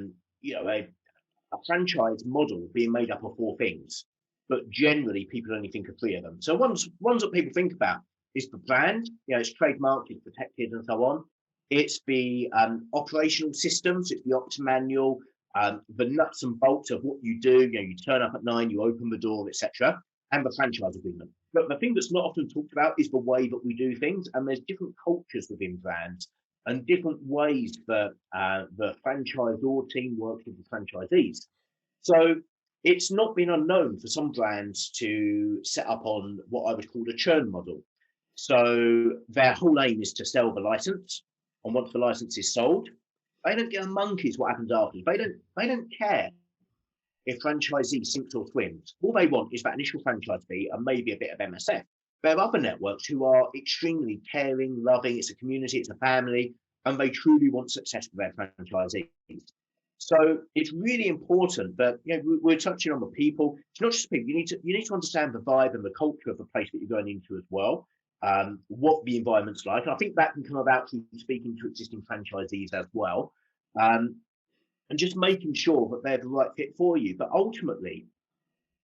franchise model being made up of 4 things, but generally people only think of 3 of them. So ones that people think about is the brand, it's trademarked, it's protected, and so on. It's the operational systems, it's the ops manual, the nuts and bolts of what you do. You turn up at 9, you open the door, etc., and the franchise agreement. But the thing that's not often talked about is the way that we do things, and there's different cultures within brands and different ways that the franchisor team works with the franchisees. So it's not been unknown for some brands to set up on what I would call a churn model. So their whole aim is to sell the license, and once the license is sold, they don't give a monkey's what happens after. They don't care if franchisee sinks or swims. All they want is that initial franchise fee and maybe a bit of MSF. There are other networks who are extremely caring, loving. It's a community, it's a family, and they truly want success for their franchisees. So it's really important that we're touching on the people. It's not just people. You need to understand the vibe and the culture of the place that you're going into as well. What the environment's like. And I think that can come about through speaking to existing franchisees as well. and just making sure that they're the right fit for you. But ultimately,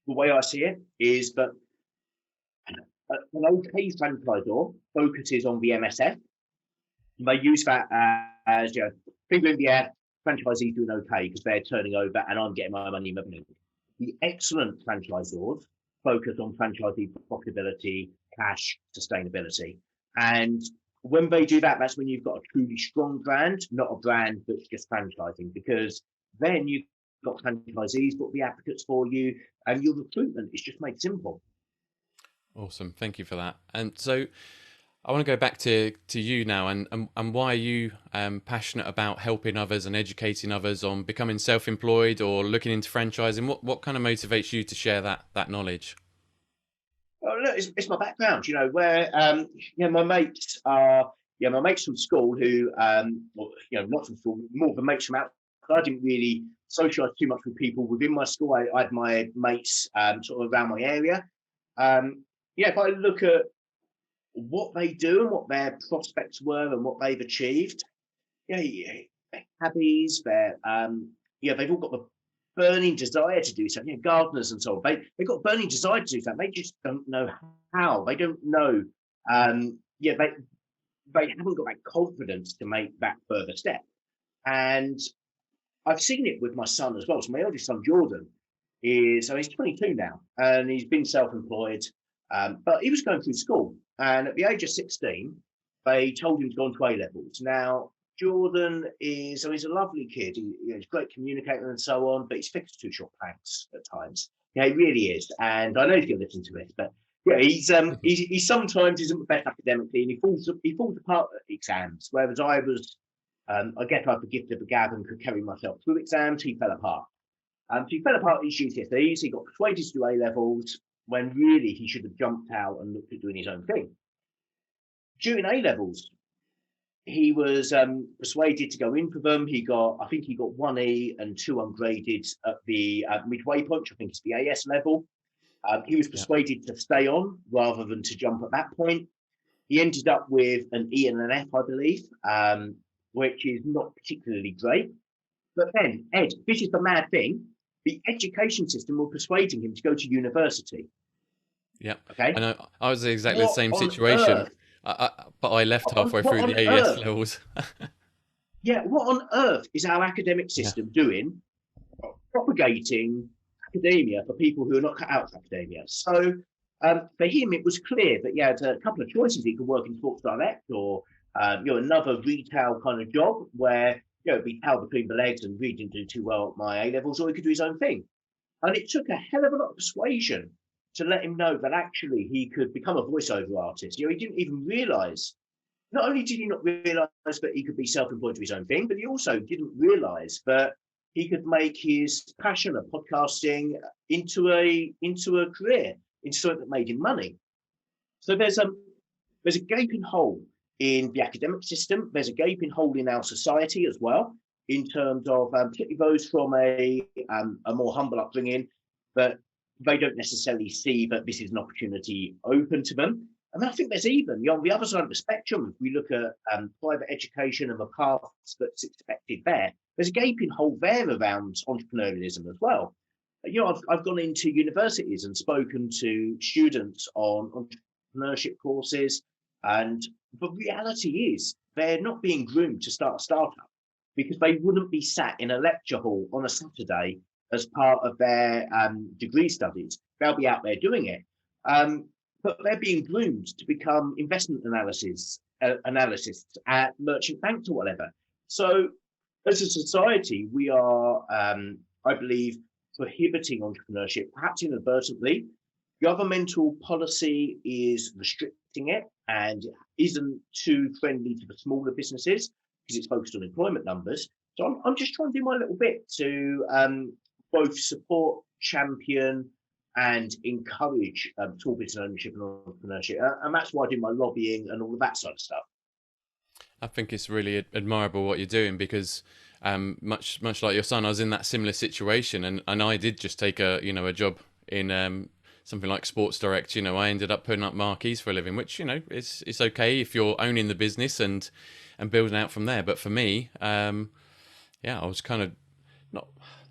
the way I see it is that an okay franchisor focuses on the MSF. They use that as, finger in the air, franchisees doing okay because they're turning over and I'm getting my money moving. The excellent franchisors focus on franchisee profitability, cash, sustainability. And when they do that, that's when you've got a truly strong brand, not a brand that's just franchising, because then you've got franchisees that will be advocates for you and your recruitment is just made simple. Awesome. Thank you for that. And so I want to go back to you now, and why are you passionate about helping others and educating others on becoming self-employed or looking into franchising? What kind of motivates you to share that knowledge? Well, look, it's my background, where my mates are, my mates from school who, not from school, more than mates from outside. I didn't really socialise too much with people within my school. I had my mates sort of around my area. If I look at what they do and what their prospects were and what they've achieved, they're cabbies, they've all got the burning desire to do something, gardeners and so on. They've got burning desire to do something. They just don't know how. They don't know. They haven't got that confidence to make that further step. And I've seen it with my son as well. So my eldest son, Jordan, he's 22 now, and he's been self-employed, but he was going through school. And at the age of 16, they told him to go on to A-levels. Now, Jordan he's a lovely kid. He's a great communicator and so on, but he's fixed too short planks at times. Yeah, he really is. And I know he's going to listen to this, but he sometimes isn't the best academically, and he falls apart at exams. Whereas I was, I guess I had the gift of the gab and could carry myself through exams. He fell apart. So he fell apart at his GCSEs. He got persuaded to do A-levels when really he should have jumped out and looked at doing his own thing. During A-levels, he was persuaded to go in for them. I think he got 1E and 2 ungraded at the midway point, which I think is the AS level. He was persuaded to stay on rather than to jump at that point. He ended up with an E and an F, I believe, which is not particularly great. But then, Ed, this is the mad thing. The education system were persuading him to go to university. Yeah. Okay. And I was in exactly the same situation. But I left halfway through the AES levels. What on earth is our academic system doing, propagating academia for people who are not cut out for academia? So for him, it was clear that he had a couple of choices. He could work in Sports Direct or another retail kind of job where be tail between the legs and really didn't do too well at my A-levels, or he could do his own thing. And it took a hell of a lot of persuasion to let him know that actually he could become a voiceover artist. He didn't even realise, not only did he not realise that he could be self-employed to his own thing, but he also didn't realise that he could make his passion of podcasting into a career, into something that made him money. So there's a gaping hole in the academic system. There's a gaping hole in our society as well, in terms of particularly those from a more humble upbringing, but they don't necessarily see that this is an opportunity open to them. And I think there's even, on the other side of the spectrum, if we look at private education and the paths that's expected there's a gaping hole there around entrepreneurialism as well. I've gone into universities and spoken to students on entrepreneurship courses, and the reality is they're not being groomed to start a startup because they wouldn't be sat in a lecture hall on a Saturday as part of their degree studies. They'll be out there doing it. But they're being groomed to become investment analysts at merchant banks or whatever. So as a society, we are, I believe, prohibiting entrepreneurship, perhaps inadvertently. Governmental policy is restricting it and isn't too friendly to the smaller businesses because it's focused on employment numbers. So I'm just trying to do my little bit to both support, champion, and encourage small business ownership and entrepreneurship. And that's why I do my lobbying and all of that sort of stuff. I think it's really admirable what you're doing because much like your son, I was in that similar situation, and I did just take a job in something like Sports Direct. I ended up putting up marquees for a living, which it's okay if you're owning the business and building out from there. But for me, I was kind of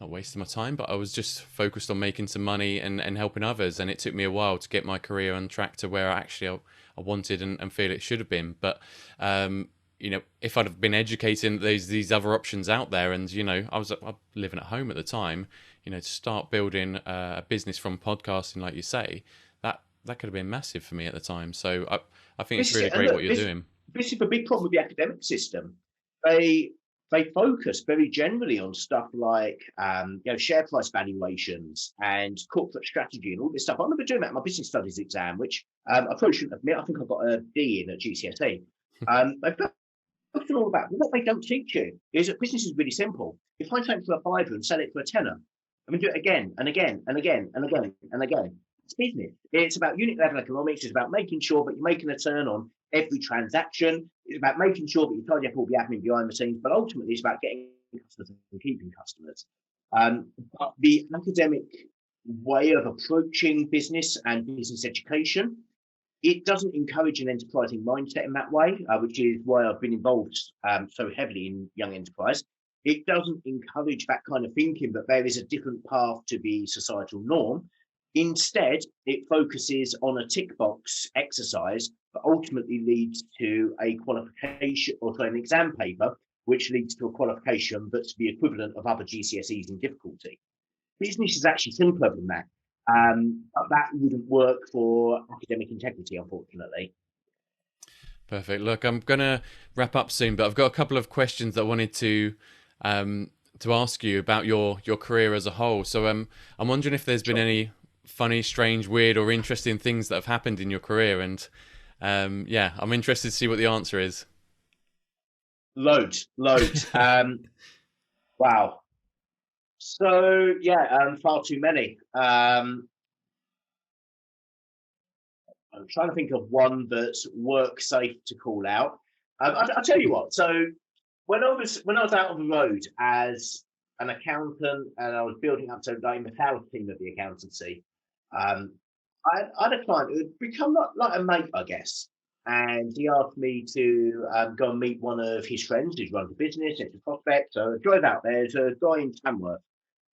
not wasting my time, but I was just focused on making some money and helping others. And it took me a while to get my career on track to where I wanted and feel it should have been. But, if I'd have been educating these other options out there, and, I was living at home at the time, to start building a business from podcasting, like you say, that could have been massive for me at the time. So I think it's really great what you're doing. This is a big problem with the academic system. They focus very generally on stuff like share price valuations and corporate strategy and all this stuff. I remember doing that in my business studies exam, which I probably shouldn't admit. I think I got a D in at GCSE. They focus on all about, what they don't teach you is that business is really simple. You find something for a fiver and sell it for a tenner. I mean, do it again and again and again and again and again. It's business. It's about unit level economics. It's about making sure that you're making a turn on every transaction. It's about making sure that you tidy up all the admin behind the scenes, but ultimately it's about getting customers and keeping customers. But the academic way of approaching business and business education, it doesn't encourage an enterprising mindset in that way, which is why I've been involved so heavily in young enterprise. It doesn't encourage that kind of thinking that there is a different path to the societal norm. Instead, it focuses on a tick box exercise that ultimately leads to a qualification or to an exam paper, which leads to a qualification that's the equivalent of other GCSEs in difficulty. Business is actually simpler than that, but that wouldn't work for academic integrity, unfortunately. Perfect. Look, I'm going to wrap up soon, but I've got a couple of questions that I wanted to ask you about your career as a whole. So I'm wondering if there's been any funny, strange, weird, or interesting things that have happened in your career, and I'm interested to see what the answer is. Loads. Wow. So far too many. I'm trying to think of one that's work safe to call out. I'll tell you what. So when I was out on the road as an accountant and I was building up to like the sales team of the accountancy, I had a client who had become like a mate, I guess. And he asked me to go and meet one of his friends who's run the business, it's a prospect. So I drove out there. There's a guy in Tamworth.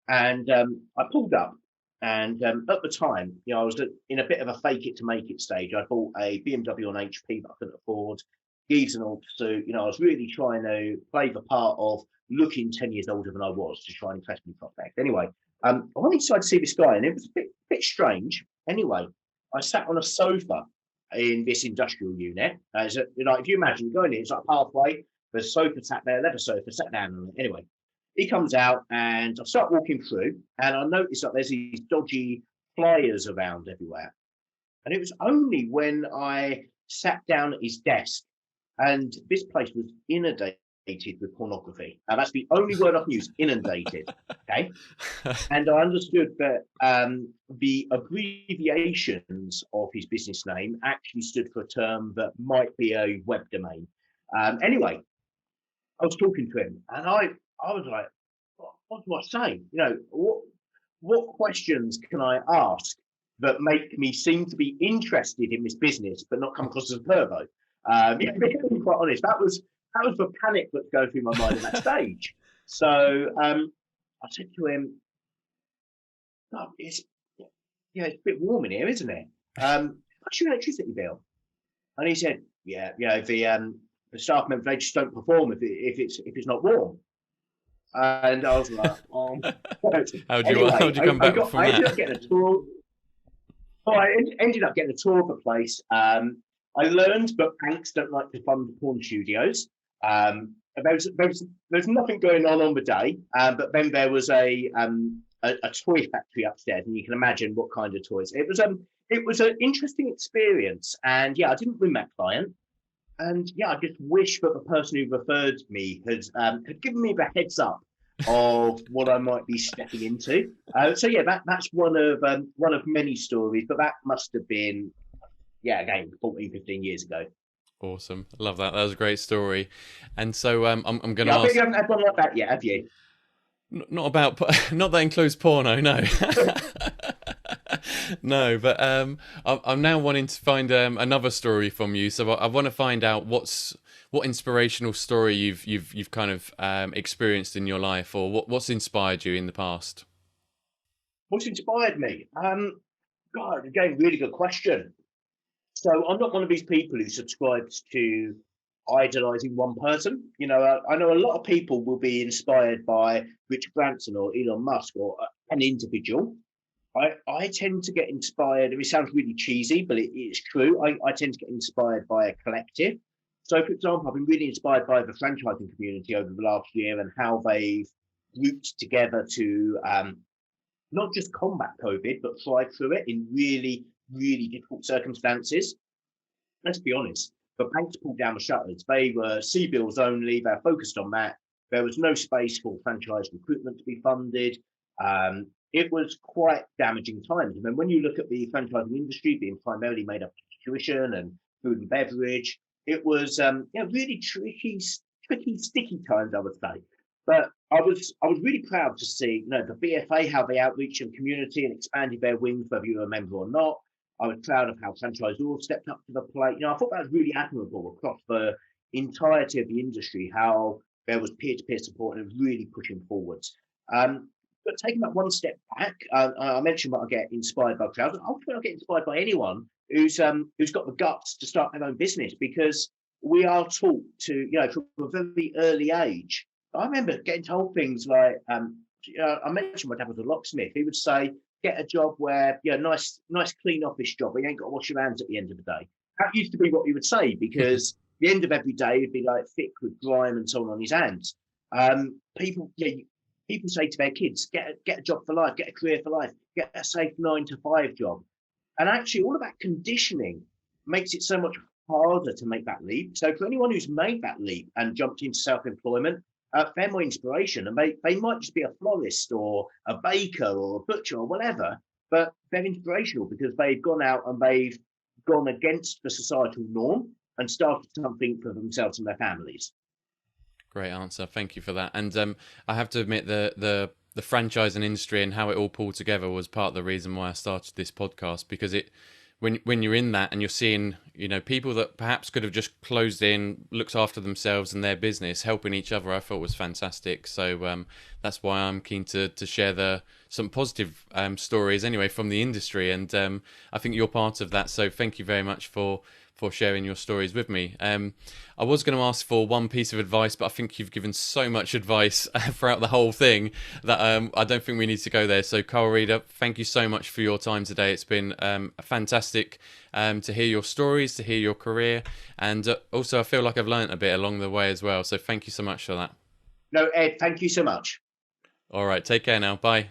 And I pulled up. And at the time, I was in a bit of a fake it to make it stage. I bought a BMW on HP that I couldn't afford, Gives an old suit. I was really trying to play the part of looking 10 years older than I was to try and impress me prospect. Anyway, I went inside to see this guy, and it was a bit strange. Anyway, I sat on a sofa in this industrial unit. If you imagine going in, it's like halfway. There's a sofa sat there, leather sofa, sat down on it. Anyway, he comes out, and I start walking through, and I notice that there's these dodgy flyers around everywhere. And it was only when I sat down at his desk, and this place was inundated with pornography. And that's the only word I can use, inundated. Okay. And I understood that the abbreviations of his business name actually stood for a term that might be a web domain. Anyway, I was talking to him, and I was like, what do I say? What questions can I ask that make me seem to be interested in this business, but not come across as a pervo? Being quite honest, that was the panic that's going through my mind at that stage. So I said to him, oh, it's a bit warm in here, isn't it? What's your electricity bill? And he said, the staff members, they just don't perform if it's not warm. And I was like, how'd you come back from that? I ended up getting a tour. I ended up getting a tour of the place. I learned that banks don't like to fund porn studios. There's nothing going on the day, but then there was a toy factory upstairs, and you can imagine what kind of toys. It was an interesting experience, and I didn't win that client. And I just wish that the person who referred me had given me the heads up of what I might be stepping into. That's one of many stories, but that must have been, again, 14, 15 years ago. Awesome. Love that. That was a great story. And so I'm going to ask... I think you haven't had one like that yet, have you? Not that includes porno, no. No, but I'm now wanting to find another story from you. So I want to find out what inspirational story you've kind of experienced in your life, or what's inspired you in the past. What's inspired me? God, again, really good question. So I'm not one of these people who subscribes to idolizing one person. I know a lot of people will be inspired by Richard Branson or Elon Musk or an individual. I tend to get inspired. It sounds really cheesy, but it is true. I tend to get inspired by a collective. So, for example, I've been really inspired by the franchising community over the last year and how they've grouped together to not just combat COVID, but thrive through it in really, really difficult circumstances. Let's be honest, the banks pulled down the shutters. They were CBILS only. They're focused on that. There was no space for franchise recruitment to be funded. It was quite damaging times. And then when you look at the franchising industry being primarily made up of tuition and food and beverage, it was really tricky, sticky times, I would say. But I was really proud to see, the BFA, how they outreach the community and expanded their wings, whether you're a member or not. I was proud of how franchisors stepped up to the plate. I thought that was really admirable across the entirety of the industry, how there was peer-to-peer support and really pushing forwards. But taking that one step back, I mentioned what I get inspired by crowds. Ultimately, I get inspired by anyone who's got the guts to start their own business, because we are taught to, from a very early age. I remember getting told things like, I mentioned my dad was a locksmith. He would say, get a job where, nice clean office job where you ain't got to wash your hands at the end of the day. That used to be what he would say, because the end of every day would be like thick with grime and so on his hands. People say to their kids, get a job for life, get a career for life, get a safe 9 to 5 job. And actually, all of that conditioning makes it so much harder to make that leap. So for anyone who's made that leap and jumped into self-employment, they're my inspiration. And they might just be a florist or a baker or a butcher or whatever, but they're inspirational because they've gone out and they've gone against the societal norm and started something for themselves and their families. Great answer. Thank you for that. And I have to admit the franchising industry and how it all pulled together was part of the reason why I started this podcast, because when you're in that and you're seeing, people that perhaps could have just closed in, looked after themselves and their business, helping each other, I thought was fantastic. So that's why I'm keen to share some positive stories anyway from the industry. And I think you're part of that. So thank you very much for sharing your stories with me. I was going to ask for one piece of advice, but I think you've given so much advice throughout the whole thing that I don't think we need to go there. So Carl Reeder, thank you so much for your time today. It's been fantastic to hear your stories, to hear your career, and also I feel like I've learnt a bit along the way as well. So thank you so much for that. No, Ed, thank you so much. All right, take care now. Bye.